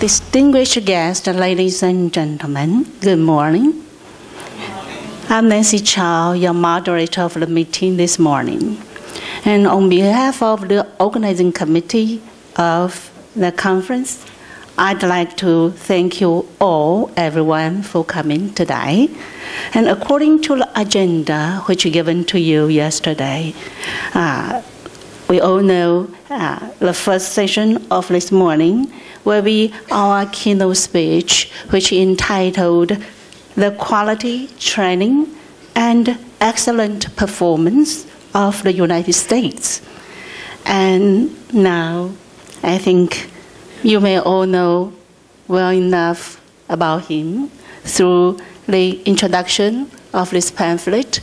Distinguished guests, ladies and gentlemen, good morning. I'm Nancy Chow, your moderator of the meeting this morning. And on behalf of the organizing committee of the conference, I'd like to thank you all, everyone, for coming today. And according to the agenda which was given to you yesterday, we all know the first session of this morning will be our keynote speech, which is entitled The Quality, Training, and Excellent Performance of the United States. And now, I think you may all know well enough about him through the introduction of this pamphlet.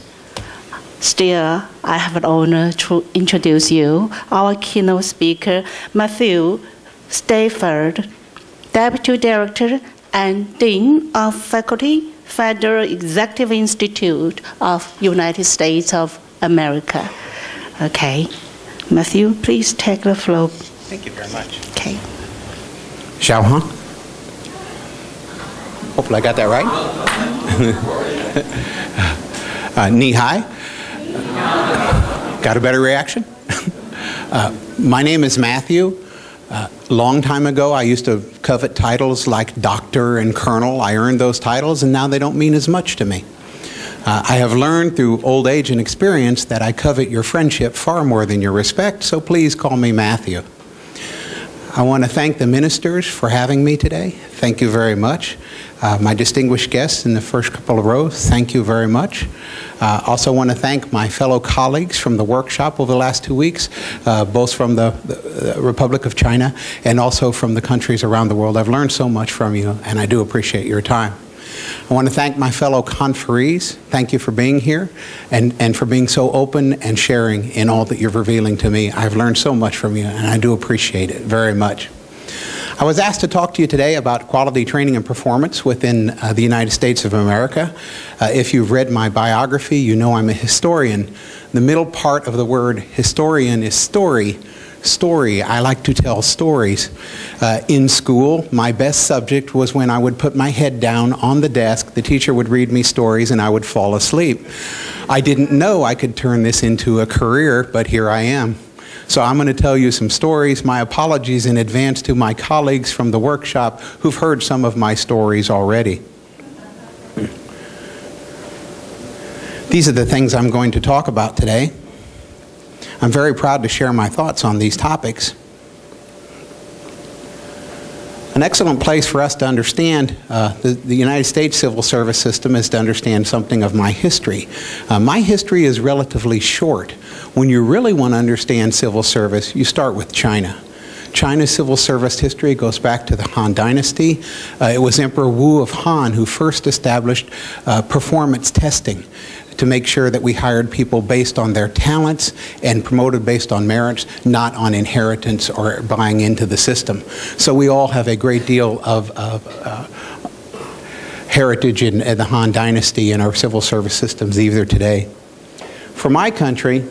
Still, I have the honor to introduce you, our keynote speaker, Matthew Stafford, Deputy Director and Dean of Faculty, Federal Executive Institute of United States of America. Okay, Matthew, please take the floor. Thank you very much. Okay. Xiao, hopefully I got that right. Ni hai. Got a better reaction? My name is Matthew. Long time ago, I used to covet titles like doctor and colonel. I earned those titles, and now they don't mean as much to me. I have learned through old age and experience that I covet your friendship far more than your respect, so please call me Matthew. I want to thank the ministers for having me today. Thank you very much. My distinguished guests in the first couple of rows, thank you very much. Also want to thank my fellow colleagues from the workshop over the last 2 weeks, both from the Republic of China and also from the countries around the world. I've learned so much from you, and I do appreciate your time. I want to thank my fellow conferees. Thank you for being here and for being so open and sharing in all that you're revealing to me. I've learned so much from you, and I do appreciate it very much. I was asked to talk to you today about quality training and performance within the United States of America. If you've read my biography, you know I'm a historian. The middle part of the word historian is story. Story. I like to tell stories. In school, my best subject was when I would put my head down on the desk, the teacher would read me stories, and I would fall asleep. I didn't know I could turn this into a career, but here I am. So I'm going to tell you some stories. My apologies in advance to my colleagues from the workshop who've heard some of my stories already. These are the things I'm going to talk about today. I'm very proud to share my thoughts on these topics. An excellent place for us to understand the United States civil service system is to understand something of my history. My history is relatively short. When you really want to understand civil service, you start with China. China's civil service history goes back to the Han Dynasty. It was Emperor Wu of Han who first established performance testing to make sure that we hired people based on their talents and promoted based on merits, not on inheritance or buying into the system. So we all have a great deal of heritage in the Han Dynasty in our civil service systems either today. For my country,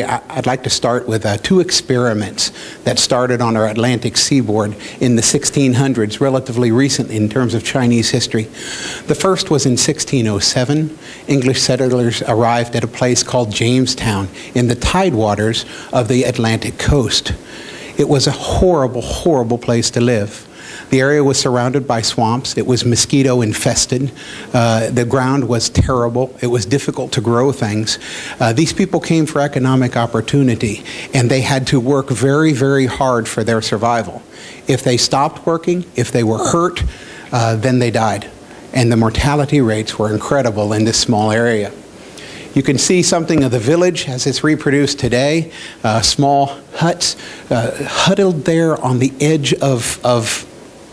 I'd like to start with two experiments that started on our Atlantic seaboard in the 1600s, relatively recent in terms of Chinese history. The first was in 1607. English settlers arrived at a place called Jamestown in the tidewaters of the Atlantic coast. It was a horrible, horrible place to live. The area was surrounded by swamps. It was mosquito infested. The ground was terrible. It was difficult to grow things. These people came for economic opportunity, and they had to work very, very hard for their survival. If they stopped working, if they were hurt, then they died. And the mortality rates were incredible in this small area. You can see something of the village as it's reproduced today. Small huts huddled there on the edge of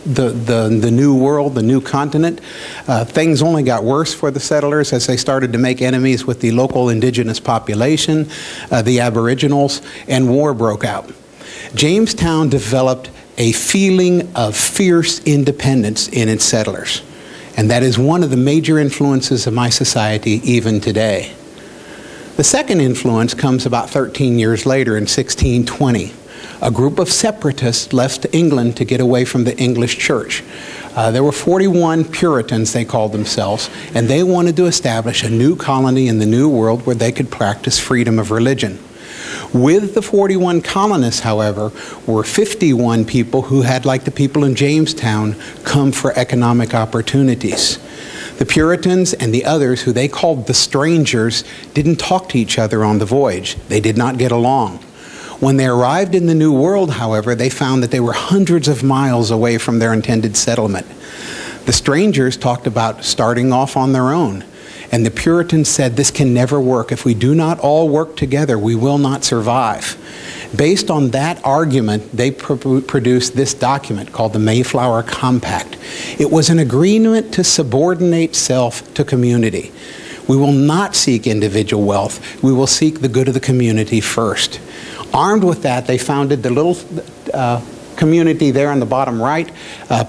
the new world, the new continent. Things only got worse for the settlers as they started to make enemies with the local indigenous population, the aboriginals, and war broke out. Jamestown developed a feeling of fierce independence in its settlers, and that is one of the major influences of my society even today. The second influence comes about 13 years later in 1620. A group of separatists left England to get away from the English church. There were 41 Puritans, they called themselves, and they wanted to establish a new colony in the New World where they could practice freedom of religion. With the 41 colonists, however, were 51 people who had, like the people in Jamestown, come for economic opportunities. The Puritans and the others, who they called the strangers, didn't talk to each other on the voyage. They did not get along. When they arrived in the New World, however, they found that they were hundreds of miles away from their intended settlement. The strangers talked about starting off on their own, and the Puritans said, this can never work. If we do not all work together, we will not survive. Based on that argument, they produced this document called the Mayflower Compact. It was an agreement to subordinate self to community. We will not seek individual wealth. We will seek the good of the community first. Armed with that, they founded the little community there on the bottom right,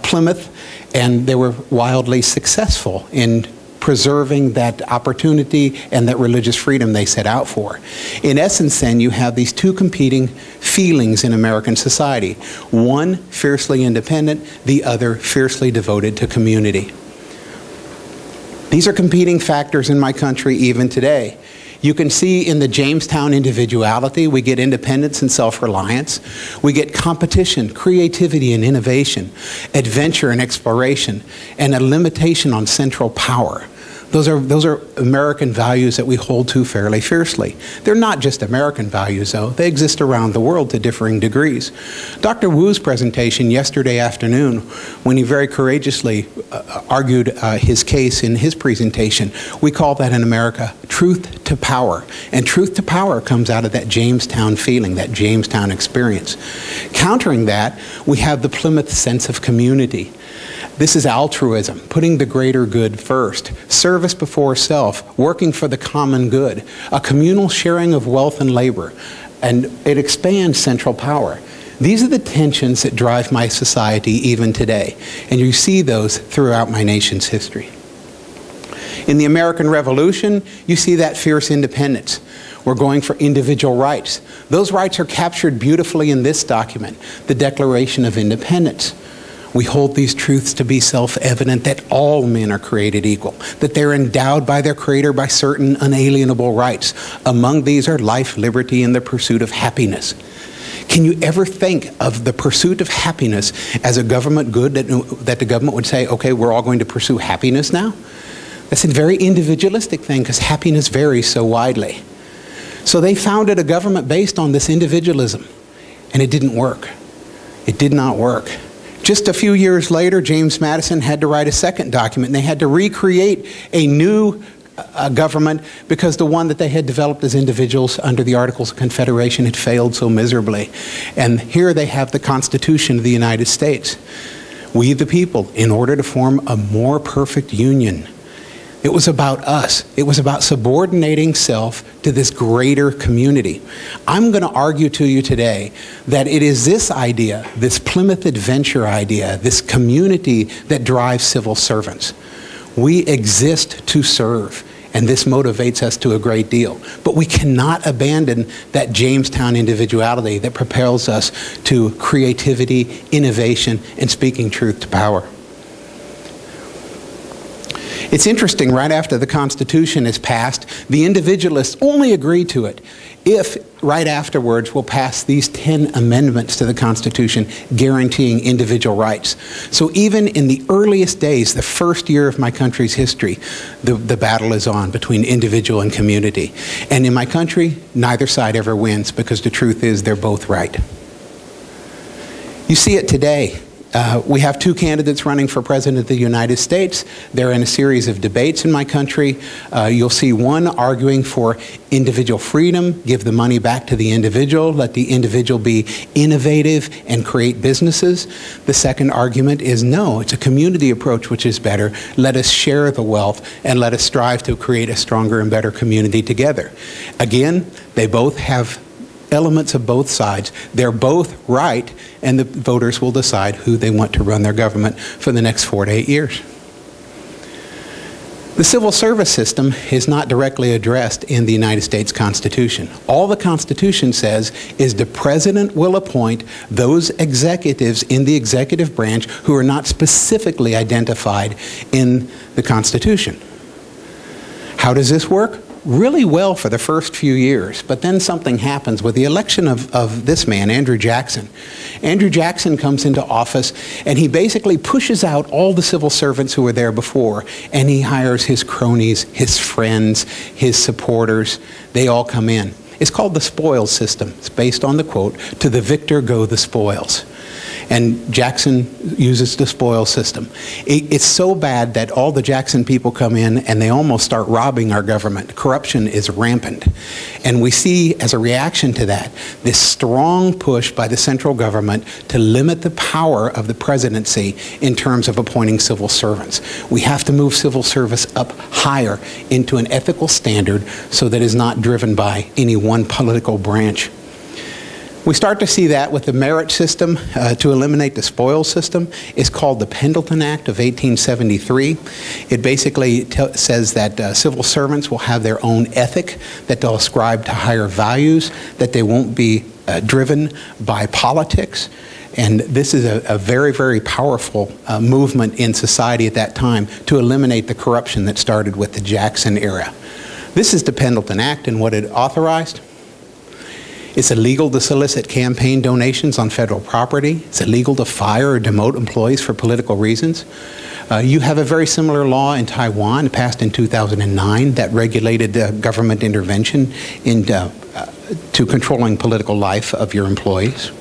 Plymouth, and they were wildly successful in preserving that opportunity and that religious freedom they set out for. In essence, then, you have these two competing feelings in American society. One fiercely independent, the other fiercely devoted to community. These are competing factors in my country even today. You can see in the Jamestown individuality, we get independence and self-reliance. We get competition, creativity and innovation, adventure and exploration, and a limitation on central power. Those are American values that we hold to fairly fiercely. They're not just American values, though. They exist around the world to differing degrees. Dr. Wu's presentation yesterday afternoon, when he very courageously argued his case in his presentation, we call that in America truth to power. And truth to power comes out of that Jamestown feeling, that Jamestown experience. Countering that, we have the Plymouth sense of community. This is altruism, putting the greater good first, service before self, working for the common good, a communal sharing of wealth and labor, and it expands central power. These are the tensions that drive my society even today, and you see those throughout my nation's history. In the American Revolution, you see that fierce independence. We're going for individual rights. Those rights are captured beautifully in this document, the Declaration of Independence. We hold these truths to be self-evident that all men are created equal, that they're endowed by their Creator by certain unalienable rights. Among these are life, liberty, and the pursuit of happiness. Can you ever think of the pursuit of happiness as a government good that the government would say, okay, we're all going to pursue happiness now? That's a very individualistic thing because happiness varies so widely. So they founded a government based on this individualism, and it didn't work. It did not work. Just a few years later, James Madison had to write a second document, and they had to recreate a new government because the one that they had developed as individuals under the Articles of Confederation had failed so miserably. And here they have the Constitution of the United States. We the people, in order to form a more perfect union. It was about us. It was about subordinating self to this greater community. I'm going to argue to you today that it is this idea, this Plymouth Adventure idea, this community that drives civil servants. We exist to serve, and this motivates us to a great deal. But we cannot abandon that Jamestown individuality that propels us to creativity, innovation, and speaking truth to power. It's interesting, right after the Constitution is passed, the individualists only agree to it if right afterwards we'll pass these 10 amendments to the Constitution guaranteeing individual rights. So even in the earliest days, the first year of my country's history, the battle is on between individual and community. And in my country, neither side ever wins because the truth is they're both right. You see it today. We have two candidates running for President of the United States. They're in a series of debates in my country. You'll see one arguing for individual freedom, give the money back to the individual, let the individual be innovative and create businesses. The second argument is no, it's a community approach which is better. Let us share the wealth and let us strive to create a stronger and better community together. Again, they both have elements of both sides. They're both right, and the voters will decide who they want to run their government for the next 4 to 8 years. The civil service system is not directly addressed in the United States Constitution. All the Constitution says is the President will appoint those executives in the executive branch who are not specifically identified in the Constitution. How does this work? Really well for the first few years, but then something happens with the election of this man, Andrew Jackson. Andrew Jackson comes into office and he basically pushes out all the civil servants who were there before, and he hires his cronies, his friends, his supporters. They all come in. It's called the spoils system. It's based on the quote, "To the victor go the spoils." And Jackson uses the spoils system. It's so bad that all the Jackson people come in and they almost start robbing our government. Corruption is rampant. And we see, as a reaction to that, this strong push by the central government to limit the power of the presidency in terms of appointing civil servants. We have to move civil service up higher into an ethical standard so that it is not driven by any one political branch. We start to see that with the merit system to eliminate the spoils system. It's called the Pendleton Act of 1873. It basically says that civil servants will have their own ethic, that they'll ascribe to higher values, that they won't be driven by politics. And this is a very, very powerful movement in society at that time to eliminate the corruption that started with the Jackson era. This is the Pendleton Act and what it authorized. It's illegal to solicit campaign donations on federal property. It's illegal to fire or demote employees for political reasons. You have a very similar law in Taiwan, passed in 2009, that regulated government intervention to controlling political life of your employees.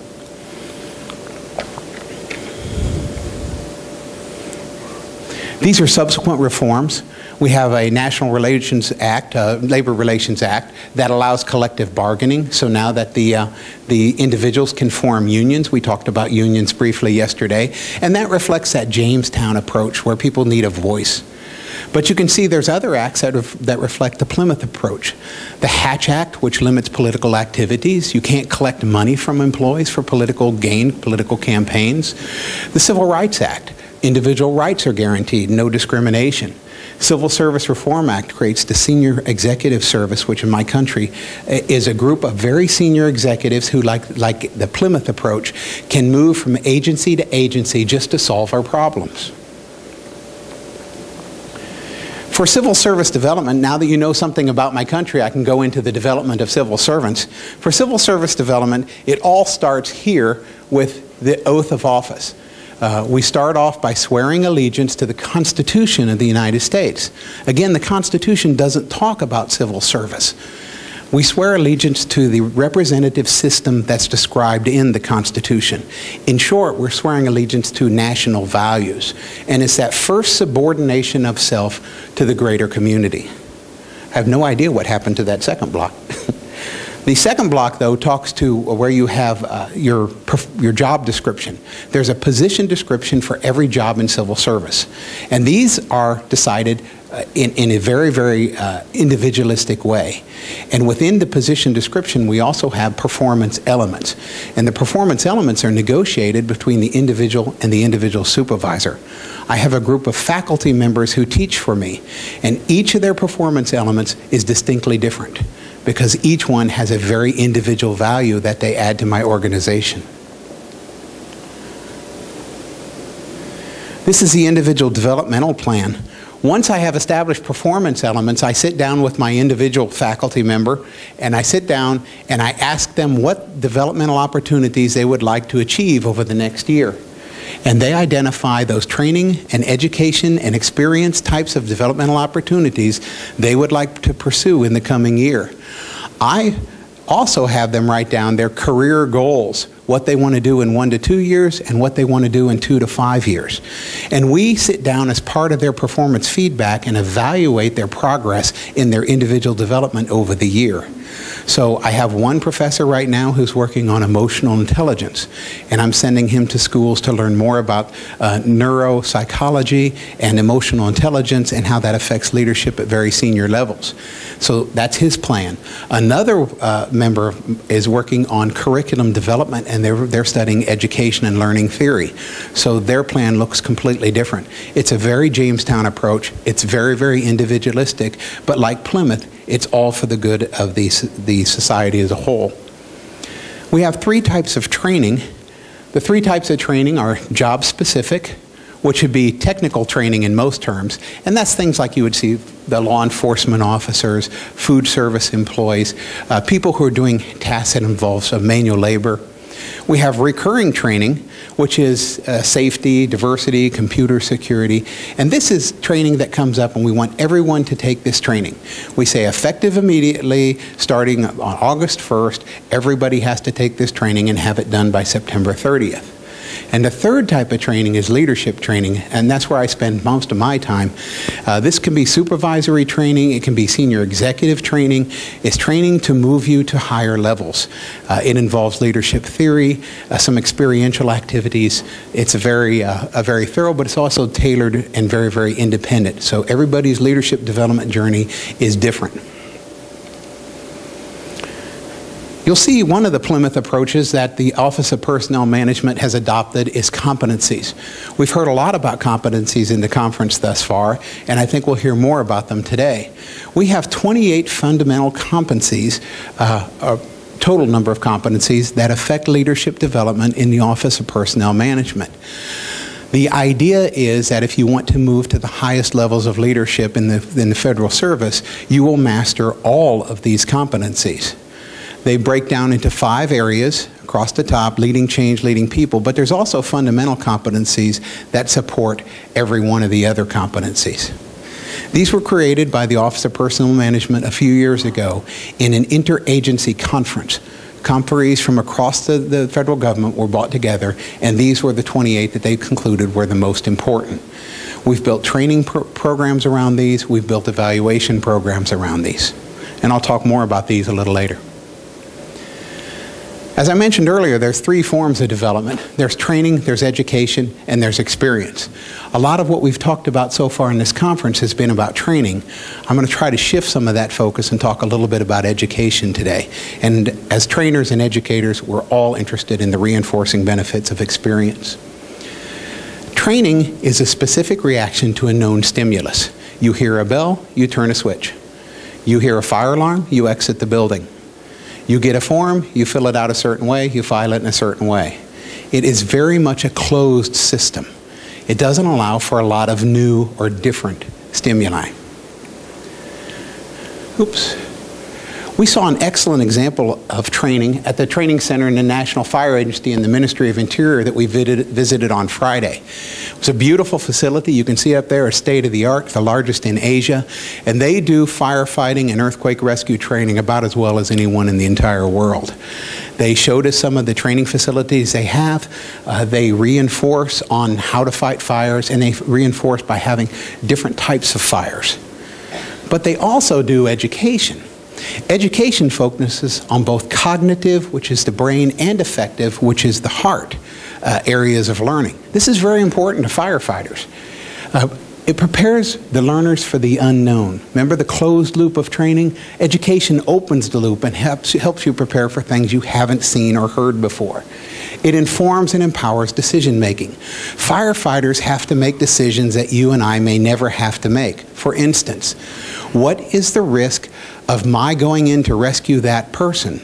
These are subsequent reforms. We have a National Relations Act, Labor Relations Act, that allows collective bargaining. So now that the individuals can form unions, we talked about unions briefly yesterday, and that reflects that Jamestown approach where people need a voice. But you can see there's other acts that reflect the Plymouth approach. The Hatch Act, which limits political activities. You can't collect money from employees for political gain, political campaigns. The Civil Rights Act. Individual rights are guaranteed, no discrimination. Civil Service Reform Act creates the Senior Executive Service, which in my country is a group of very senior executives who, like the Plymouth approach, can move from agency to agency just to solve our problems. For civil service development, now that you know something about my country, I can go into the development of civil servants. For civil service development, it all starts here with the oath of office. We start off by swearing allegiance to the Constitution of the United States. Again, the Constitution doesn't talk about civil service. We swear allegiance to the representative system that's described in the Constitution. In short, we're swearing allegiance to national values. And it's that first subordination of self to the greater community. I have no idea what happened to that second block. The second block, though, talks to where you have your job description. There's a position description for every job in civil service. And these are decided in a very, very individualistic way. And within the position description, we also have performance elements. And the performance elements are negotiated between the individual and the individual supervisor. I have a group of faculty members who teach for me, and each of their performance elements is distinctly different, because each one has a very individual value that they add to my organization. This is the individual developmental plan. Once I have established performance elements, I sit down with my individual faculty member, and I sit down and I ask them what developmental opportunities they would like to achieve over the next year. And they identify those training and education and experience types of developmental opportunities they would like to pursue in the coming year. I also have them write down their career goals, what they want to do in 1 to 2 years and what they want to do in 2 to 5 years. And we sit down as part of their performance feedback and evaluate their progress in their individual development over the year. So I have one professor right now who's working on emotional intelligence, and I'm sending him to schools to learn more about neuropsychology and emotional intelligence and how that affects leadership at very senior levels. So that's his plan. Another member is working on curriculum development and and they're studying education and learning theory. So their plan looks completely different. It's a very Jamestown approach. It's very, very individualistic, but like Plymouth, it's all for the good of the society as a whole. We have 3 types of training. The 3 types of training are job-specific, which would be technical training in most terms, and that's things like you would see the law enforcement officers, food service employees, people who are doing tasks that involve manual labor. We have recurring training, which is safety, diversity, computer security, and this is training that comes up and we want everyone to take this training. We say effective immediately, starting on August 1st, everybody has to take this training and have it done by September 30th. And the 3rd type of training is leadership training, and that's where I spend most of my time. This can be supervisory training, it can be senior executive training. It's training to move you to higher levels. It involves leadership theory, some experiential activities. It's a very thorough, but it's also tailored and very, very independent. So everybody's leadership development journey is different. You'll see one of the Plymouth approaches that the Office of Personnel Management has adopted is competencies. We've heard a lot about competencies in the conference thus far, and I think we'll hear more about them today. We have 28 fundamental competencies, a total number of competencies that affect leadership development in the Office of Personnel Management. The idea is that if you want to move to the highest levels of leadership in the federal service, you will master all of these competencies. They break down into 5 areas across the top: leading change, leading people, but there's also fundamental competencies that support every one of the other competencies. These were created by the Office of Personnel Management a few years ago in an interagency conference. Conferees from across the federal government were brought together, and these were the 28 that they concluded were the most important. We've built training programs around these, we've built evaluation programs around these, and I'll talk more about these a little later. As I mentioned earlier, there's 3 forms of development. There's training, there's education, and there's experience. A lot of what we've talked about so far in this conference has been about training. I'm going to try to shift some of that focus and talk a little bit about education today. And as trainers and educators, we're all interested in the reinforcing benefits of experience. Training is a specific reaction to a known stimulus. You hear a bell, you turn a switch. You hear a fire alarm, you exit the building. You get a form, you fill it out a certain way, you file it in a certain way. It is very much a closed system. It doesn't allow for a lot of new or different stimuli. Oops. We saw an excellent example of training at the training center in the National Fire Agency in the Ministry of Interior that we visited on Friday. It was a beautiful facility. You can see up there, a state-of-the-art, the largest in Asia, and they do firefighting and earthquake rescue training about as well as anyone in the entire world. They showed us some of the training facilities they have. They reinforce on how to fight fires, and they reinforce by having different types of fires. But they also do education. Education focuses on both cognitive, which is the brain, and affective, which is the heart, areas of learning. This is very important to firefighters. It prepares the learners for the unknown. Remember the closed loop of training? Education opens the loop and helps you prepare for things you haven't seen or heard before. It informs and empowers decision making. Firefighters have to make decisions that you and I may never have to make. For instance, what is the risk of my going in to rescue that person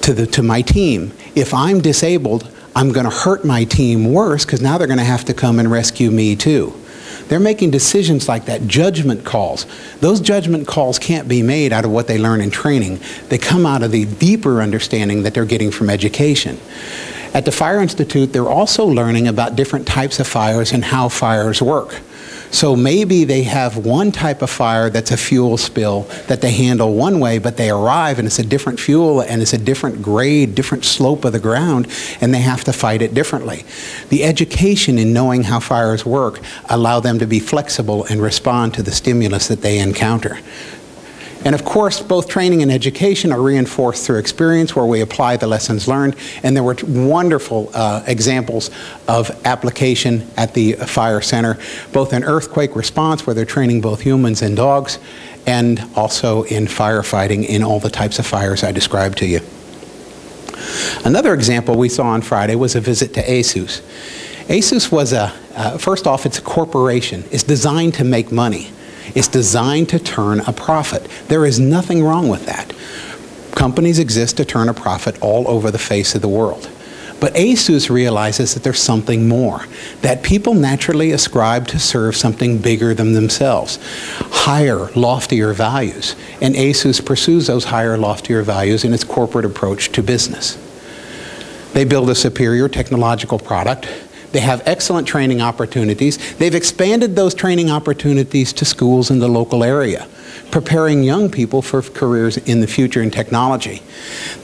to my team? If I'm disabled, I'm going to hurt my team worse because now they're going to have to come and rescue me too. They're making decisions like that, judgment calls. Those judgment calls can't be made out of what they learn in training. They come out of the deeper understanding that they're getting from education. At the Fire Institute, they're also learning about different types of fires and how fires work. So maybe they have one type of fire that's a fuel spill that they handle one way, but they arrive and it's a different fuel and it's a different grade, different slope of the ground, and they have to fight it differently. The education in knowing how fires work allow them to be flexible and respond to the stimulus that they encounter. And of course, both training and education are reinforced through experience where we apply the lessons learned. And there were wonderful examples of application at the Fire Center, both in earthquake response where they're training both humans and dogs, and also in firefighting in all the types of fires I described to you. Another example we saw on Friday was a visit to ASUS. ASUS was first off, it's a corporation. It's designed to make money. It's designed to turn a profit. There is nothing wrong with that. Companies exist to turn a profit all over the face of the world. But ASUS realizes that there's something more, that people naturally ascribe to serve something bigger than themselves, higher, loftier values. And ASUS pursues those higher, loftier values in its corporate approach to business. They build a superior technological product. They have excellent training opportunities. They've expanded those training opportunities to schools in the local area, preparing young people for careers in the future in technology.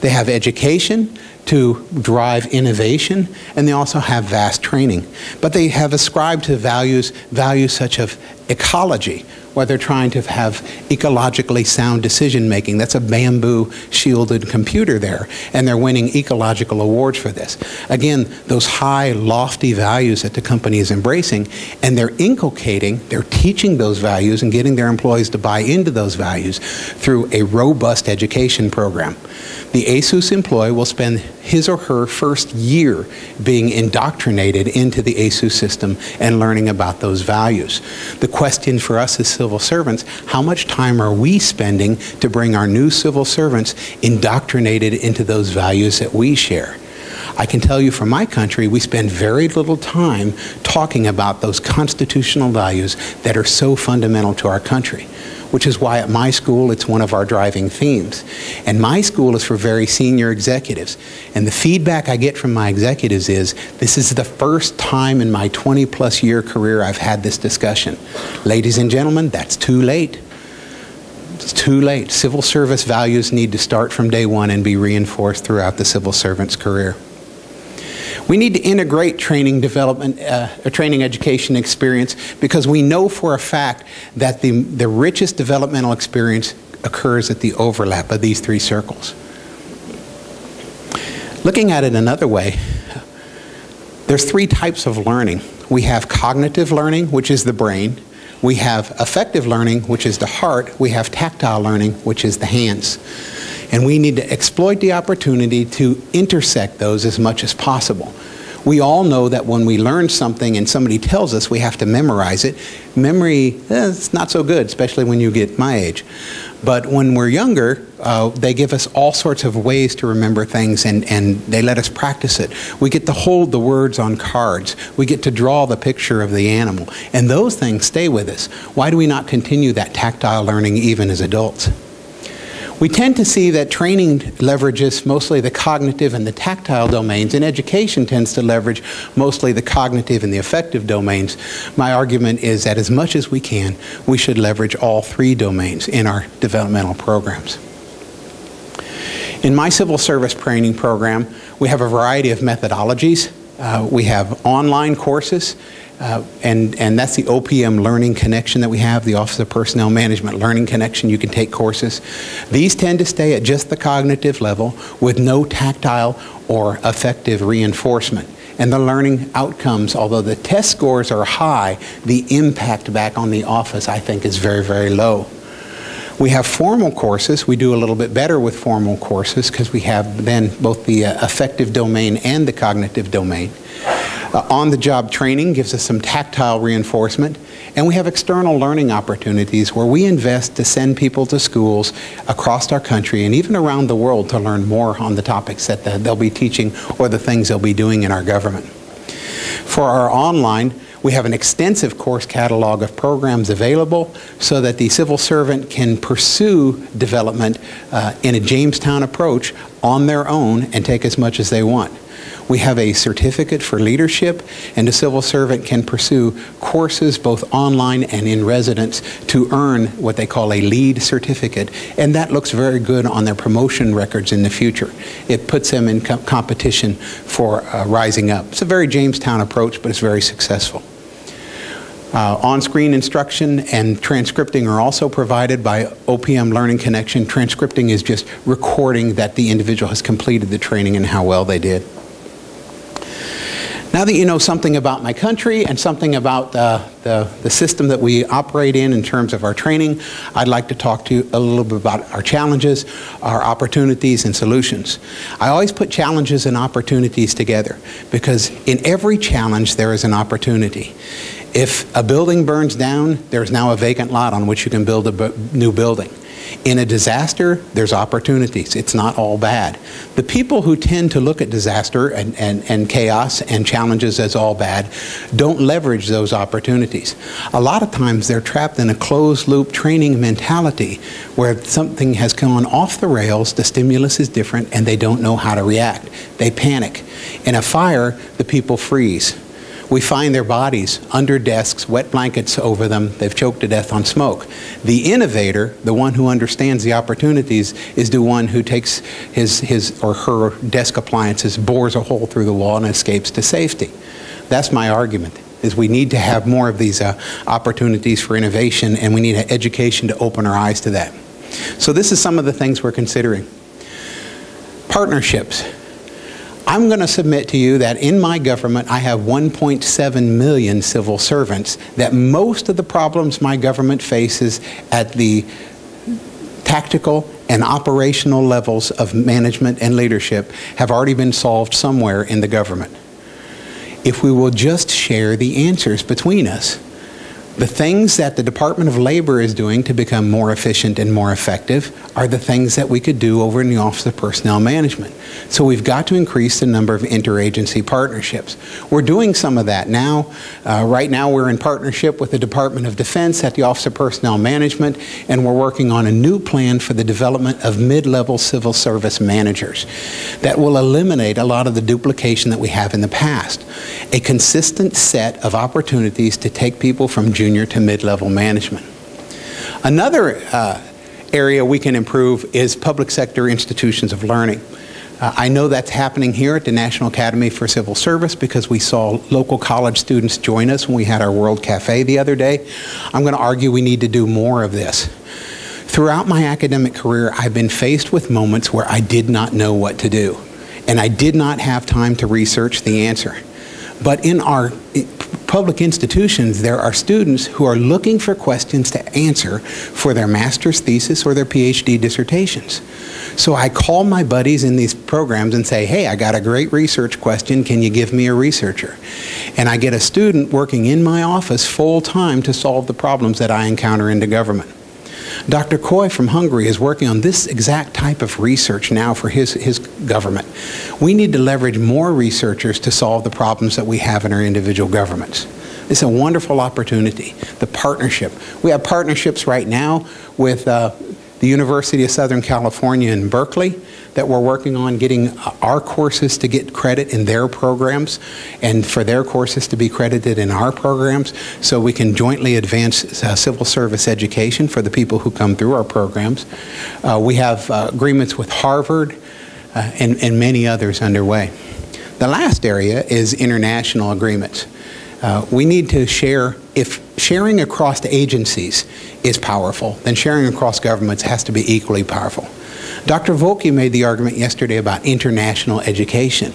They have education to drive innovation, and they also have vast training. But they have ascribed to values such as ecology, where they're trying to have ecologically sound decision making. That's a bamboo shielded computer there, and they're winning ecological awards for this. Again, those high, lofty values that the company is embracing, and they're inculcating, they're teaching those values and getting their employees to buy into those values through a robust education program. The ASUS employee will spend his or her first year being indoctrinated into the ASUS system and learning about those values. The question for us as civil servants, how much time are we spending to bring our new civil servants indoctrinated into those values that we share? I can tell you from my country, we spend very little time talking about those constitutional values that are so fundamental to our country, which is why at my school it's one of our driving themes. And my school is for very senior executives. And the feedback I get from my executives is, this is the first time in my 20-plus year career I've had this discussion. Ladies and gentlemen, that's too late. It's too late. Civil service values need to start from day one and be reinforced throughout the civil servant's career. We need to integrate training development, training education experience, because we know for a fact that the richest developmental experience occurs at the overlap of these three circles. Looking at it another way, there's three types of learning. We have cognitive learning, which is the brain. We have affective learning, which is the heart. We have tactile learning, which is the hands. And we need to exploit the opportunity to intersect those as much as possible. We all know that when we learn something and somebody tells us we have to memorize it, memory is not so good, especially when you get my age. But when we're younger, they give us all sorts of ways to remember things, and they let us practice it. We get to hold the words on cards. We get to draw the picture of the animal. And those things stay with us. Why do we not continue that tactile learning even as adults? We tend to see that training leverages mostly the cognitive and the tactile domains, and education tends to leverage mostly the cognitive and the affective domains. My argument is that as much as we can, we should leverage all three domains in our developmental programs. In my civil service training program, we have a variety of methodologies. We have online courses, and that's the OPM Learning Connection that we have, the Office of Personnel Management Learning Connection. You can take courses. These tend to stay at just the cognitive level with no tactile or affective reinforcement. And the learning outcomes, although the test scores are high, the impact back on the office, I think, is very, very low. We have formal courses. We do a little bit better with formal courses because we have then both the affective domain and the cognitive domain. On-the-job training gives us some tactile reinforcement, and we have external learning opportunities where we invest to send people to schools across our country and even around the world to learn more on the topics that they'll be teaching or the things they'll be doing in our government. For our online, we have an extensive course catalog of programs available so that the civil servant can pursue development in a Jamestown approach on their own and take as much as they want. We have a certificate for leadership, and the civil servant can pursue courses both online and in residence to earn what they call a lead certificate, and that looks very good on their promotion records in the future. It puts them in competition for rising up. It's a very Jamestown approach, but it's very successful. On-screen instruction and transcripting are also provided by OPM Learning Connection. Transcripting is just recording that the individual has completed the training and how well they did. Now that you know something about my country and something about the system that we operate in terms of our training, I'd like to talk to you a little bit about our challenges, our opportunities, and solutions. I always put challenges and opportunities together because in every challenge there is an opportunity. If a building burns down, there's now a vacant lot on which you can build a new building. In a disaster, there's opportunities. It's not all bad. The people who tend to look at disaster and chaos and challenges as all bad don't leverage those opportunities. A lot of times they're trapped in a closed-loop training mentality where something has gone off the rails, the stimulus is different, and they don't know how to react. They panic. In a fire, the people freeze. We find their bodies under desks, wet blankets over them. They've choked to death on smoke. The innovator, the one who understands the opportunities, is the one who takes his or her desk appliances, bores a hole through the wall, and escapes to safety. That's my argument, is we need to have more of these opportunities for innovation, and we need an education to open our eyes to that. So this is some of the things we're considering. Partnerships. I'm going to submit to you that in my government I have 1.7 million civil servants, that most of the problems my government faces at the tactical and operational levels of management and leadership have already been solved somewhere in the government. If we will just share the answers between us, the things that the Department of Labor is doing to become more efficient and more effective are the things that we could do over in the Office of Personnel Management. So we've got to increase the number of interagency partnerships. We're doing some of that now. Right now we're in partnership with the Department of Defense at the Office of Personnel Management, and we're working on a new plan for the development of mid-level civil service managers that will eliminate a lot of the duplication that we have in the past. A consistent set of opportunities to take people from junior to mid-level management. Another area we can improve is public sector institutions of learning. I know that's happening here at the National Academy for Civil Service because we saw local college students join us when we had our World Cafe the other day. I'm going to argue we need to do more of this. Throughout my academic career, I've been faced with moments where I did not know what to do, and I did not have time to research the answer. But in our public institutions, there are students who are looking for questions to answer for their master's thesis or their PhD dissertations. So I call my buddies in these programs and say, hey, I got a great research question, can you give me a researcher? And I get a student working in my office full-time to solve the problems that I encounter in the government. Dr. Koy from Hungary is working on this exact type of research now for his government. We need to leverage more researchers to solve the problems that we have in our individual governments. It's a wonderful opportunity. The partnership. We have partnerships right now with the University of Southern California in Berkeley that we're working on getting our courses to get credit in their programs and for their courses to be credited in our programs so we can jointly advance civil service education for the people who come through our programs. We have agreements with Harvard and many others underway. The last area is international agreements. We need to share. If sharing across agencies is powerful, then sharing across governments has to be equally powerful. Dr. Volke made the argument yesterday about international education.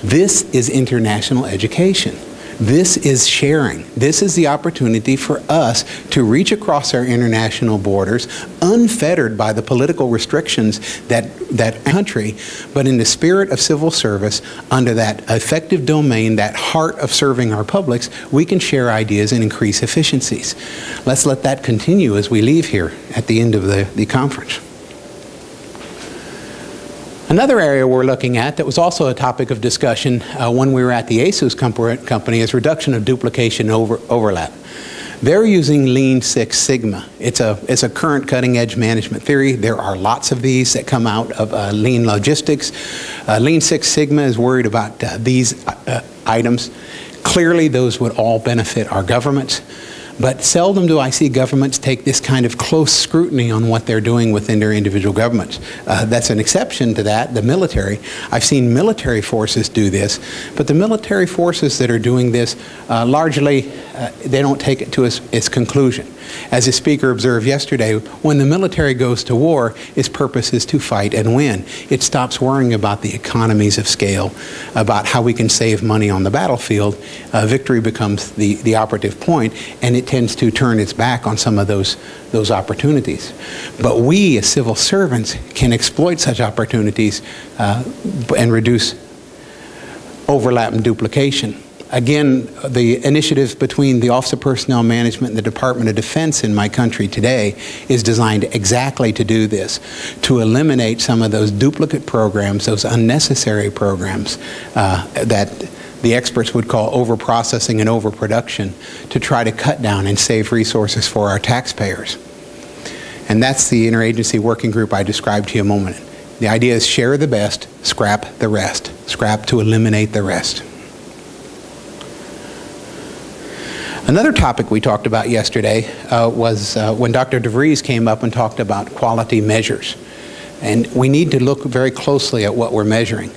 This is international education. This is sharing. This is the opportunity for us to reach across our international borders unfettered by the political restrictions that country, but in the spirit of civil service, under that effective domain, that heart of serving our publics, we can share ideas and increase efficiencies. Let's let that continue as we leave here at the end of the conference. Another area we're looking at that was also a topic of discussion when we were at the ASUS company is reduction of duplication overlap. They're using Lean Six Sigma. It's a current cutting-edge management theory. There are lots of these that come out of lean logistics. Lean Six Sigma is worried about these items. Clearly, those would all benefit our governments. But seldom do I see governments take this kind of close scrutiny on what they're doing within their individual governments. That's an exception to that, the military. I've seen military forces do this, but the military forces that are doing this, largely, they don't take it to its conclusion. As the speaker observed yesterday, when the military goes to war, its purpose is to fight and win. It stops worrying about the economies of scale, about how we can save money on the battlefield. Victory becomes the operative point, and it tends to turn its back on some of those opportunities. But we, as civil servants, can exploit such opportunities and reduce overlap and duplication. Again, the initiative between the Office of Personnel Management and the Department of Defense in my country today is designed exactly to do this, to eliminate some of those duplicate programs, those unnecessary programs that the experts would call overprocessing and overproduction, to try to cut down and save resources for our taxpayers. And that's the interagency working group I described to you a moment. The idea is share the best, scrap the rest. Scrap to eliminate the rest. Another topic we talked about yesterday was when Dr. DeVries came up and talked about quality measures. And we need to look very closely at what we're measuring.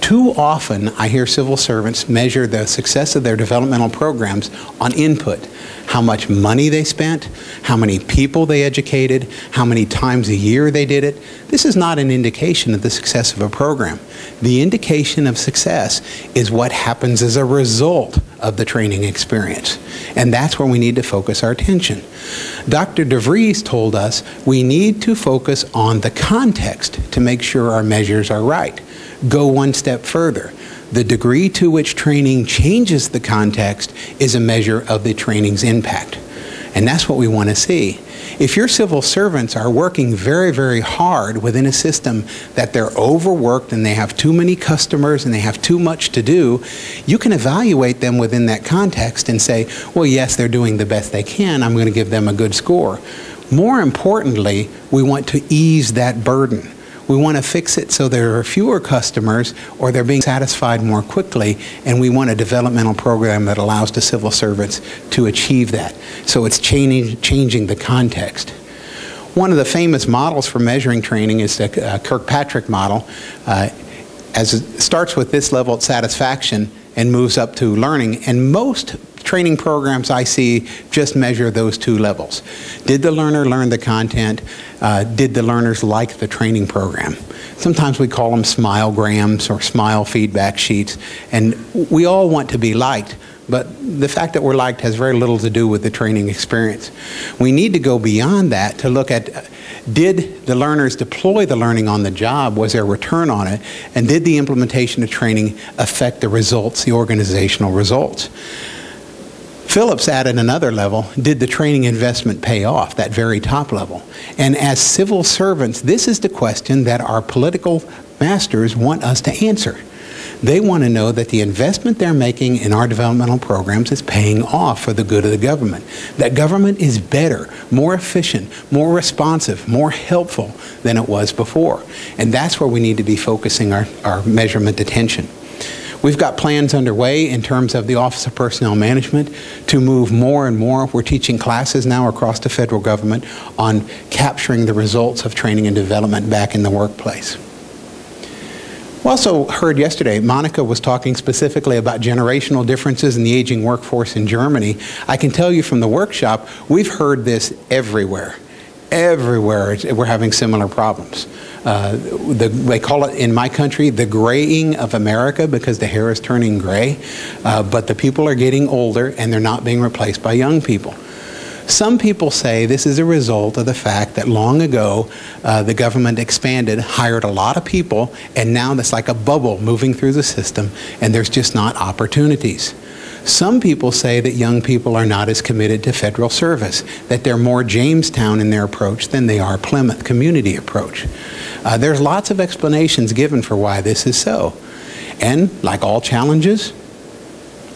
Too often, I hear civil servants measure the success of their developmental programs on input. How much money they spent, how many people they educated, how many times a year they did it. This is not an indication of the success of a program. The indication of success is what happens as a result of the training experience. And that's where we need to focus our attention. Dr. DeVries told us we need to focus on the context to make sure our measures are right. Go one step further. The degree to which training changes the context is a measure of the training's impact. And that's what we want to see. If your civil servants are working very, very hard within a system that they're overworked and they have too many customers and they have too much to do, you can evaluate them within that context and say, well, yes, they're doing the best they can. I'm going to give them a good score. More importantly, we want to ease that burden. We want to fix it so there are fewer customers or they're being satisfied more quickly, and we want a developmental program that allows the civil servants to achieve that. So it's changing the context. One of the famous models for measuring training is the Kirkpatrick model. As it starts with this level of satisfaction and moves up to learning, and most training programs I see just measure those two levels. Did the learner learn the content? Did the learners like the training program? Sometimes we call them smile-grams or smile feedback sheets, and we all want to be liked, but the fact that we're liked has very little to do with the training experience. We need to go beyond that to look at, did the learners deploy the learning on the job? Was there a return on it? And did the implementation of training affect the results, the organizational results? Phillips added another level. Did the training investment pay off? That very top level. And as civil servants, this is the question that our political masters want us to answer. They want to know that the investment they're making in our developmental programs is paying off for the good of the government. That government is better, more efficient, more responsive, more helpful than it was before. And that's where we need to be focusing our measurement attention. We've got plans underway in terms of the Office of Personnel Management to move more and more. We're teaching classes now across the federal government on capturing the results of training and development back in the workplace. We also heard yesterday, Monica was talking specifically about generational differences in the aging workforce in Germany. I can tell you from the workshop, we've heard this everywhere. Everywhere we're having similar problems. They call it in my country the graying of America because the hair is turning gray, but the people are getting older and they're not being replaced by young people. Some people say this is a result of the fact that long ago the government expanded, hired a lot of people, and now that's like a bubble moving through the system and there's just not opportunities. Some people say that young people are not as committed to federal service, that they're more Jamestown in their approach than they are Plymouth community approach. There's lots of explanations given for why this is so. And like all challenges,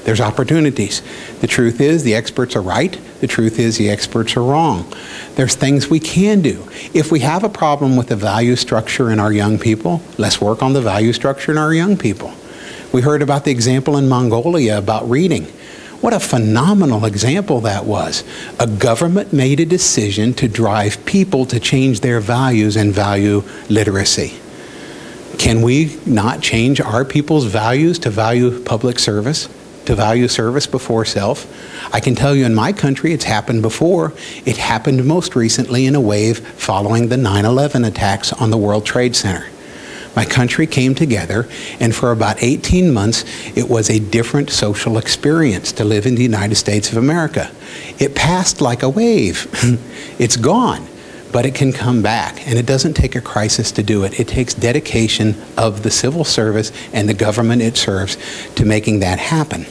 there's opportunities. The truth is the experts are right. The truth is the experts are wrong. There's things we can do. If we have a problem with the value structure in our young people, let's work on the value structure in our young people. We heard about the example in Mongolia about reading. What a phenomenal example that was. A government made a decision to drive people to change their values and value literacy. Can we not change our people's values to value public service, to value service before self? I can tell you in my country it's happened before. It happened most recently in a wave following the 9/11 attacks on the World Trade Center. My country came together, and for about 18 months, it was a different social experience to live in the United States of America. It passed like a wave. It's gone, but it can come back, and it doesn't take a crisis to do it. It takes dedication of the civil service and the government it serves to making that happen.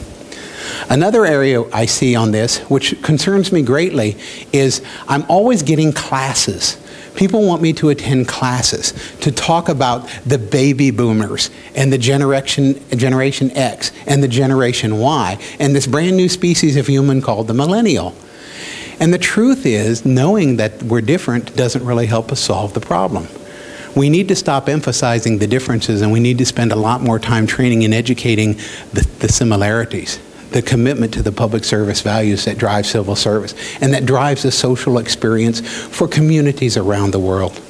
Another area I see on this, which concerns me greatly, is I'm always getting classes. People want me to attend classes to talk about the baby boomers and the Generation X and the Generation Y and this brand new species of human called the millennial. And the truth is, knowing that we're different doesn't really help us solve the problem. We need to stop emphasizing the differences, and we need to spend a lot more time training and educating the similarities, the commitment to the public service values that drive civil service and that drives the social experience for communities around the world.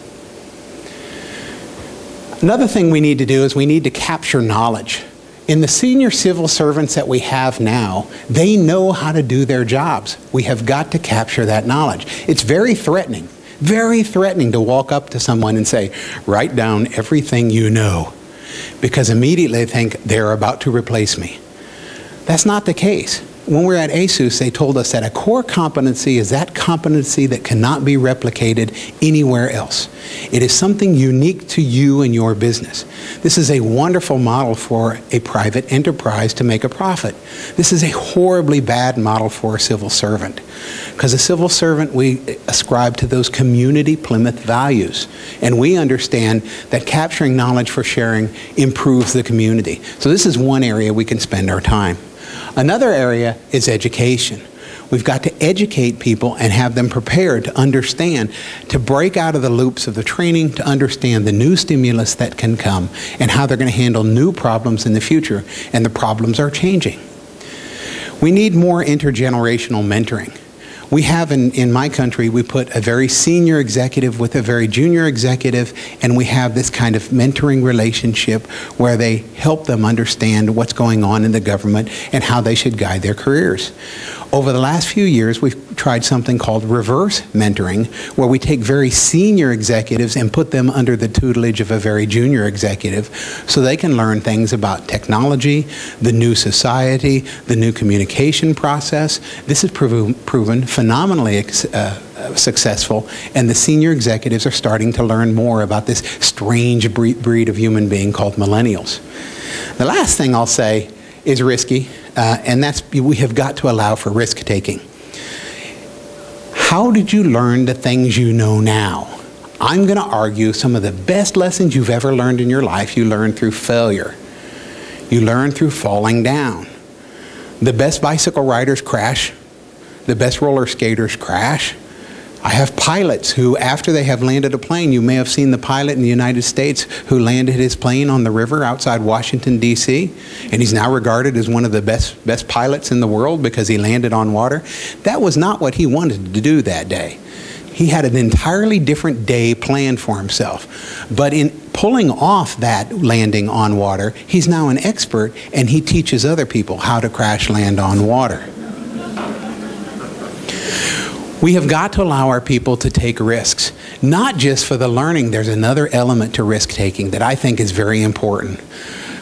Another thing we need to do is we need to capture knowledge. In the senior civil servants that we have now, they know how to do their jobs. We have got to capture that knowledge. It's very threatening to walk up to someone and say, write down everything you know, because immediately they think they're about to replace me. That's not the case. When we were at ASUS, they told us that a core competency is that competency that cannot be replicated anywhere else. It is something unique to you and your business. This is a wonderful model for a private enterprise to make a profit. This is a horribly bad model for a civil servant. Because a civil servant, we ascribe to those community Plymouth values. And we understand that capturing knowledge for sharing improves the community. So this is one area we can spend our time. Another area is education. We've got to educate people and have them prepared to understand, to break out of the loops of the training, to understand the new stimulus that can come and how they're going to handle new problems in the future. And the problems are changing. We need more intergenerational mentoring. We have in my country, we put a very senior executive with a very junior executive, and we have this kind of mentoring relationship where they help them understand what's going on in the government and how they should guide their careers. Over the last few years, we've tried something called reverse mentoring, where we take very senior executives and put them under the tutelage of a very junior executive so they can learn things about technology, the new society, the new communication process. This has proven phenomenally successful, and the senior executives are starting to learn more about this strange breed of human being called millennials. The last thing I'll say is risky, and that's we have got to allow for risk-taking. How did you learn the things you know now? I'm going to argue some of the best lessons you've ever learned in your life you learned through failure. You learn through falling down. The best bicycle riders crash. The best roller skaters crash. I have pilots who, after they have landed a plane, you may have seen the pilot in the United States who landed his plane on the river outside Washington, D.C., and he's now regarded as one of the best pilots in the world because he landed on water. That was not what he wanted to do that day. He had an entirely different day planned for himself. But in pulling off that landing on water, he's now an expert, and he teaches other people how to crash land on water. We have got to allow our people to take risks, not just for the learning. There's another element to risk-taking that I think is very important.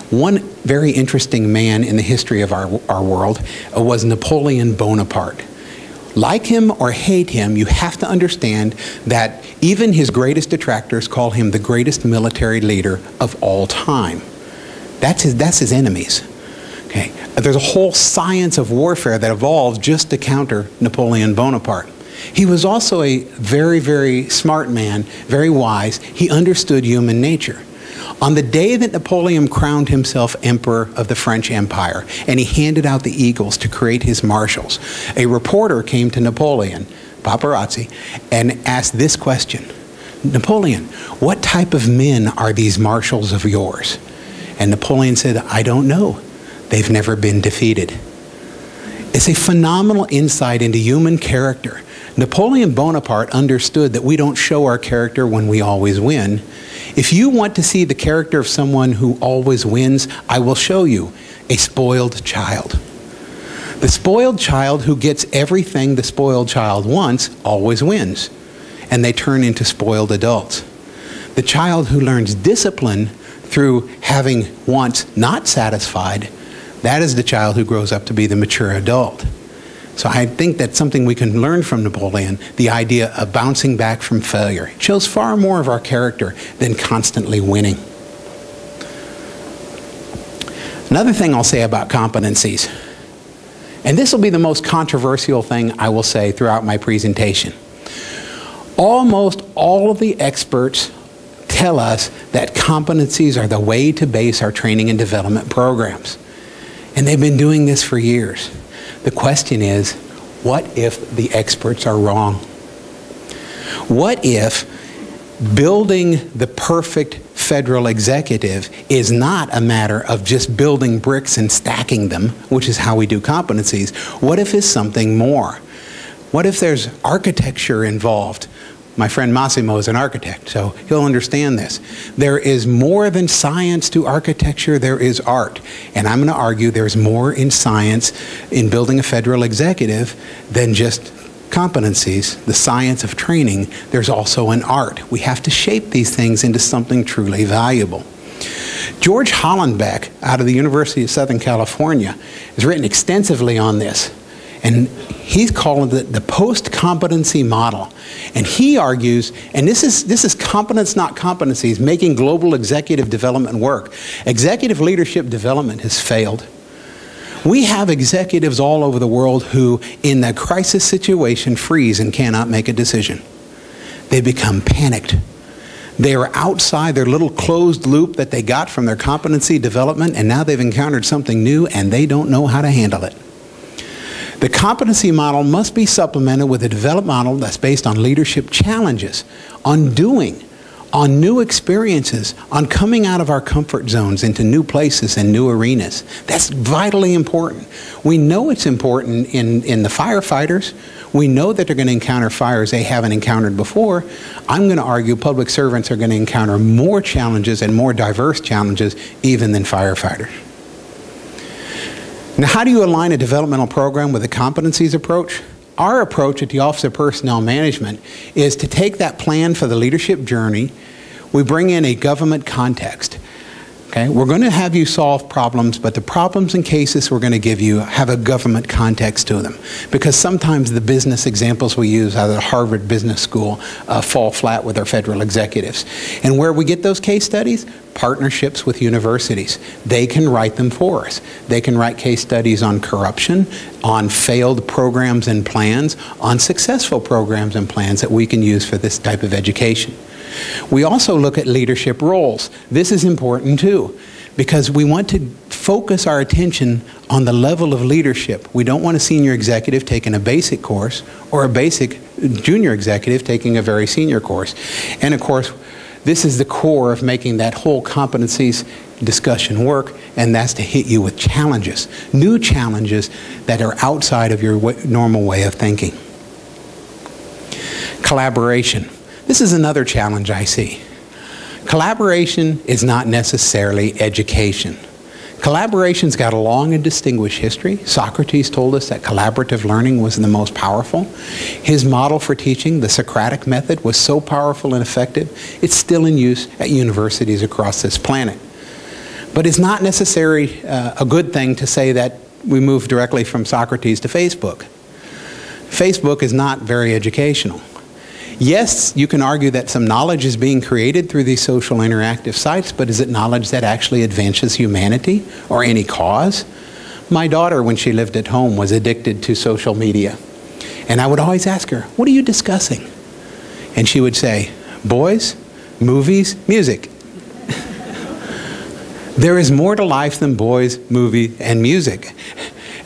One very interesting man in the history of our world was Napoleon Bonaparte. Like him or hate him, you have to understand that even his greatest detractors call him the greatest military leader of all time. That's his enemies. Okay. There's a whole science of warfare that evolved just to counter Napoleon Bonaparte. He was also a very, very smart man, very wise. He understood human nature. On the day that Napoleon crowned himself Emperor of the French Empire, and he handed out the eagles to create his marshals, a reporter came to Napoleon, paparazzi, and asked this question: Napoleon, what type of men are these marshals of yours? And Napoleon said, I don't know. They've never been defeated. It's a phenomenal insight into human character. Napoleon Bonaparte understood that we don't show our character when we always win. If you want to see the character of someone who always wins, I will show you a spoiled child. The spoiled child who gets everything the spoiled child wants always wins, and they turn into spoiled adults. The child who learns discipline through having wants not satisfied, that is the child who grows up to be the mature adult. So I think that's something we can learn from Napoleon, the idea of bouncing back from failure. It shows far more of our character than constantly winning. Another thing I'll say about competencies, and this will be the most controversial thing I will say throughout my presentation. Almost all of the experts tell us that competencies are the way to base our training and development programs. And they've been doing this for years. The question is, what if the experts are wrong? What if building the perfect federal executive is not a matter of just building bricks and stacking them, which is how we do competencies? What if it's something more? What if there's architecture involved? My friend Massimo is an architect, so he'll understand this. There is more than science to architecture, there is art. And I'm going to argue there's more in science in building a federal executive than just competencies, the science of training. There's also an art. We have to shape these things into something truly valuable. George Hollenbeck, out of the University of Southern California, has written extensively on this. And he's calling it the post-competency model. And he argues, and this is competence, not competencies, making global executive development work. Executive leadership development has failed. We have executives all over the world who, in a crisis situation, freeze and cannot make a decision. They become panicked. They are outside their little closed loop that they got from their competency development, and now they've encountered something new and they don't know how to handle it. The competency model must be supplemented with a development model that's based on leadership challenges, on doing, on new experiences, on coming out of our comfort zones into new places and new arenas. That's vitally important. We know it's important in the firefighters. We know that they're going to encounter fires they haven't encountered before. I'm going to argue public servants are going to encounter more challenges and more diverse challenges even than firefighters. Now, how do you align a developmental program with a competencies approach? Our approach at the Office of Personnel Management is to take that plan for the leadership journey. We bring in a government context. Okay? We're going to have you solve problems, but the problems and cases we're going to give you have a government context to them. Because sometimes the business examples we use out of the Harvard Business School fall flat with our federal executives. And where we get those case studies? Partnerships with universities. They can write them for us. They can write case studies on corruption, on failed programs and plans, on successful programs and plans that we can use for this type of education. We also look at leadership roles. This is important too, because we want to focus our attention on the level of leadership. We don't want a senior executive taking a basic course or a basic junior executive taking a very senior course. And of course, this is the core of making that whole competencies discussion work, and that's to hit you with challenges, new challenges that are outside of your normal way of thinking. Collaboration. This is another challenge I see. Collaboration is not necessarily education. Collaboration's got a long and distinguished history. Socrates told us that collaborative learning was the most powerful. His model for teaching, the Socratic method, was so powerful and effective, it's still in use at universities across this planet. But it's not necessarily a good thing to say that we move directly from Socrates to Facebook. Facebook is not very educational. Yes, you can argue that some knowledge is being created through these social interactive sites, but is it knowledge that actually advances humanity or any cause? My daughter, when she lived at home, was addicted to social media. And I would always ask her, what are you discussing? And she would say, boys, movies, music. There is more to life than boys, movie, and music.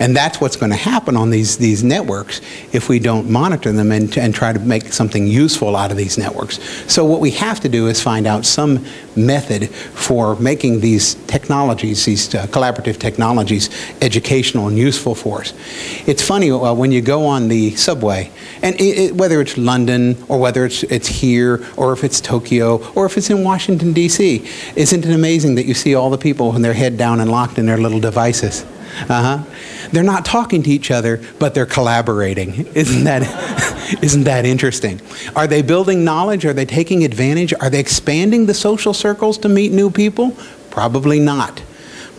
And that's what's going to happen on these networks if we don't monitor them and try to make something useful out of these networks. So what we have to do is find out some method for making these technologies, these collaborative technologies, educational and useful for us. It's funny, when you go on the subway, and whether it's London, or whether it's here, or if it's Tokyo, or if it's in Washington, D.C., isn't it amazing that you see all the people with their head down and locked in their little devices? They're not talking to each other, but they're collaborating. Isn't that interesting? Are they building knowledge? Are they taking advantage? Are they expanding the social circles to meet new people? Probably not.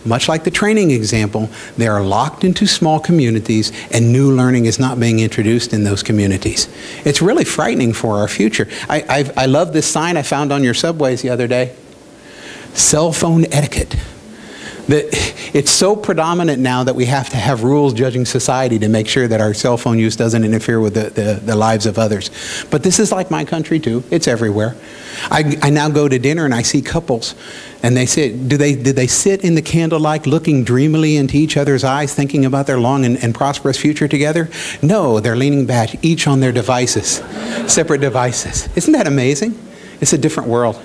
Much like the training example, they are locked into small communities and new learning is not being introduced in those communities. It's really frightening for our future. I love this sign I found on your subways the other day. Cell phone etiquette. It's so predominant now that we have to have rules judging society to make sure that our cell phone use doesn't interfere with the lives of others. But this is like my country too. It's everywhere. I now go to dinner and I see couples, and they say, did they sit in the candlelight looking dreamily into each other's eyes, thinking about their long and prosperous future together? No, they're leaning back, each on their devices, separate devices. Isn't that amazing? It's a different world.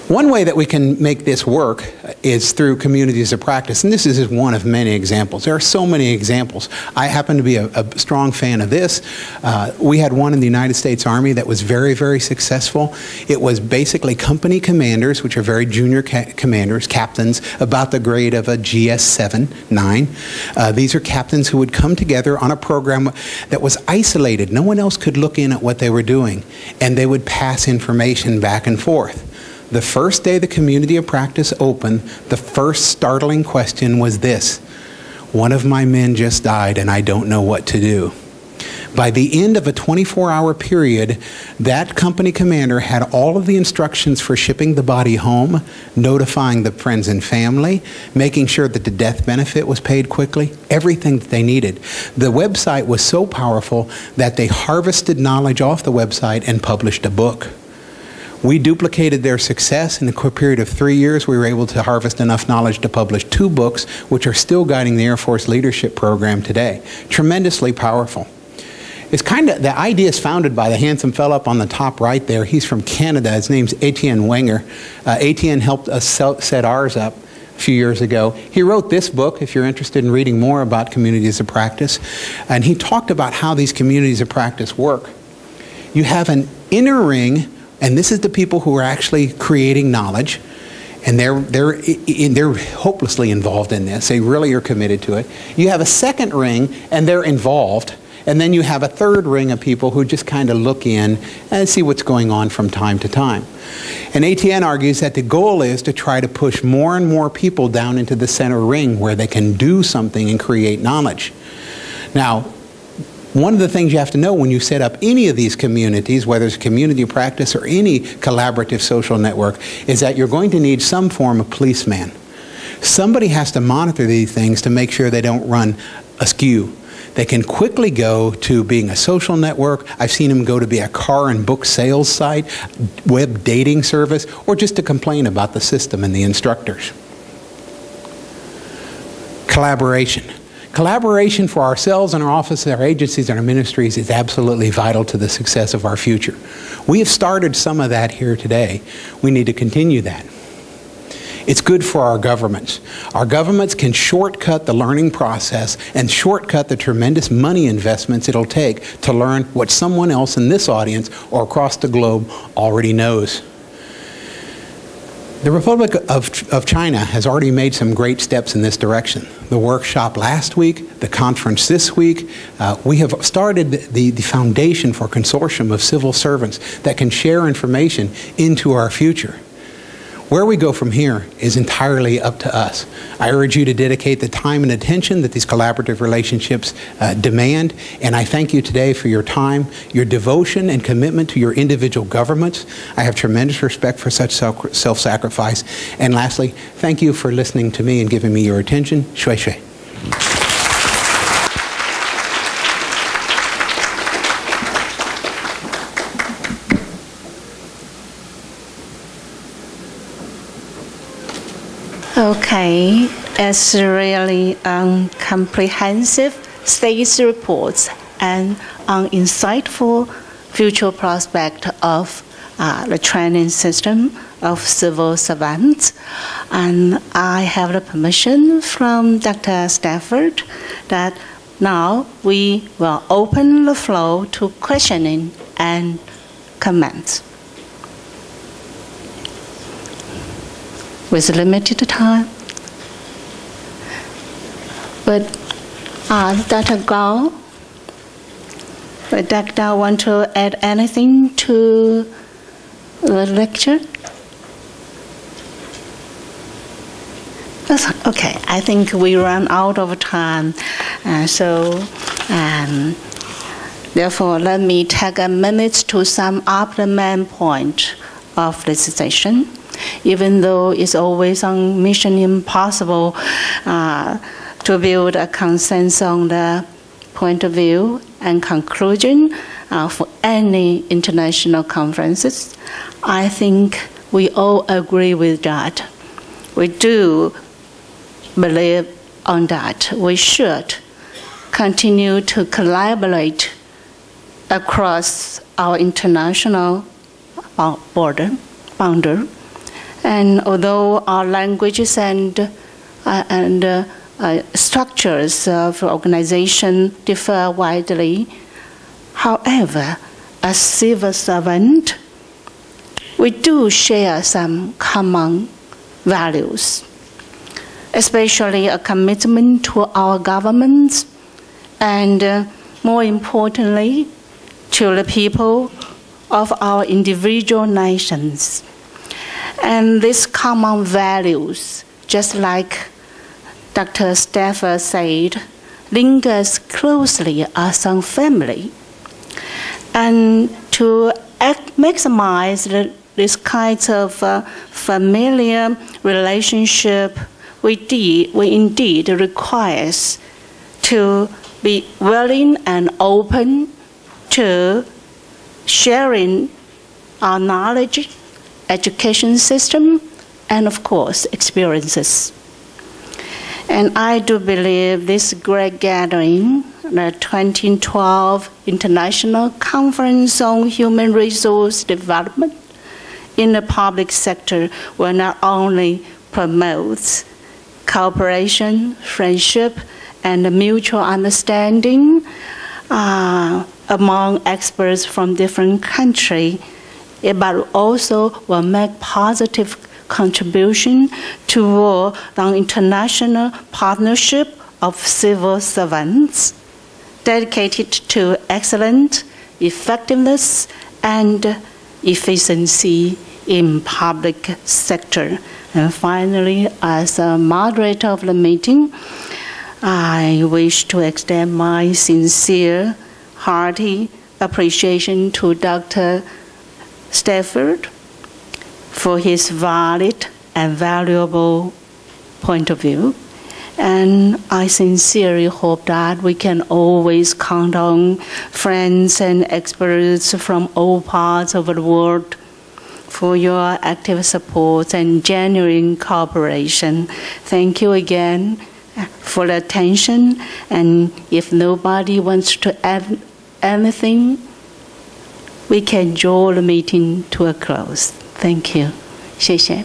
One way that we can make this work is through communities of practice, and this is just one of many examples. There are so many examples. I happen to be a strong fan of this. We had one in the United States Army that was very, very successful. It was basically company commanders, which are very junior commanders, captains, about the grade of a GS 9. These are captains who would come together on a program that was isolated. No one else could look in at what they were doing, and they would pass information back and forth. The first day the community of practice opened, the first startling question was this: one of my men just died and I don't know what to do. By the end of a 24-hour period, that company commander had all of the instructions for shipping the body home, notifying the friends and family, making sure that the death benefit was paid quickly, everything that they needed. The website was so powerful that they harvested knowledge off the website and published a book. We duplicated their success. In a quick period of 3 years, we were able to harvest enough knowledge to publish 2 books, which are still guiding the Air Force leadership program today. Tremendously powerful. It's the idea is founded by the handsome fellow up on the top right there. He's from Canada. His name's Etienne Wenger. Etienne helped us set ours up a few years ago. He wrote this book, if you're interested in reading more about communities of practice, and he talked about how these communities of practice work. You have an inner ring, and this is the people who are actually creating knowledge, and they're hopelessly involved in this. They really are committed to it. You have a second ring, and they're involved, and then you have a third ring of people who just kind of look in and see what's going on from time to time. And Etienne argues that the goal is to try to push more and more people down into the center ring where they can do something and create knowledge. Now, one of the things you have to know when you set up any of these communities, whether it's community of practice or any collaborative social network, is that you're going to need some form of policeman. Somebody has to monitor these things to make sure they don't run askew. They can quickly go to being a social network. I've seen them go to be a car and book sales site, web dating service, or just to complain about the system and the instructors. Collaboration. Collaboration for ourselves and our offices, our agencies, and our ministries is absolutely vital to the success of our future. We have started some of that here today. We need to continue that. It's good for our governments. Our governments can shortcut the learning process and shortcut the tremendous money investments it'll take to learn what someone else in this audience or across the globe already knows. The Republic of China has already made some great steps in this direction. The workshop last week, the conference this week, we have started the foundation for a consortium of civil servants that can share information into our future. Where we go from here is entirely up to us. I urge you to dedicate the time and attention that these collaborative relationships demand, and I thank you today for your time, your devotion and commitment to your individual governments. I have tremendous respect for such self-sacrifice. And lastly, thank you for listening to me and giving me your attention. Shui shui. Okay, It's really comprehensive status reports and an insightful future prospect of the training system of civil servants. And I have the permission from Dr. Stafford that now we will open the floor to questioning and comments. With limited time. But Dr. Gao, would Dr. want to add anything to the lecture? Okay, I think we run out of time. Therefore, let me take a minute to sum up the main point of this session. Even though it's always on mission impossible to build a consensus on the point of view and conclusion for any international conferences, I think we all agree with that. We do believe on that. We should continue to collaborate across our international boundary. And although our languages and structures of organization differ widely, however, as civil servant, we do share some common values, especially a commitment to our governments and, more importantly, to the people of our individual nations. And these common values, just like Dr. Stafford said, lingers closely as a family. And to maximize this kind of familiar relationship, we indeed requires to be willing and open to sharing our knowledge, education system, and of course, experiences. And I do believe this great gathering, the 2012 International Conference on Human Resource Development in the public sector, will not only promote cooperation, friendship, and mutual understanding among experts from different countries, but also will make positive contribution toward the international partnership of civil servants dedicated to excellent effectiveness and efficiency in public sector. And finally, as a moderator of the meeting, I wish to extend my sincere, hearty appreciation to Dr. Stafford for his valid and valuable point of view. And I sincerely hope that we can always count on friends and experts from all parts of the world for your active support and genuine cooperation. Thank you again for the attention. And if nobody wants to add anything, we can draw the meeting to a close. Thank you. 谢谢。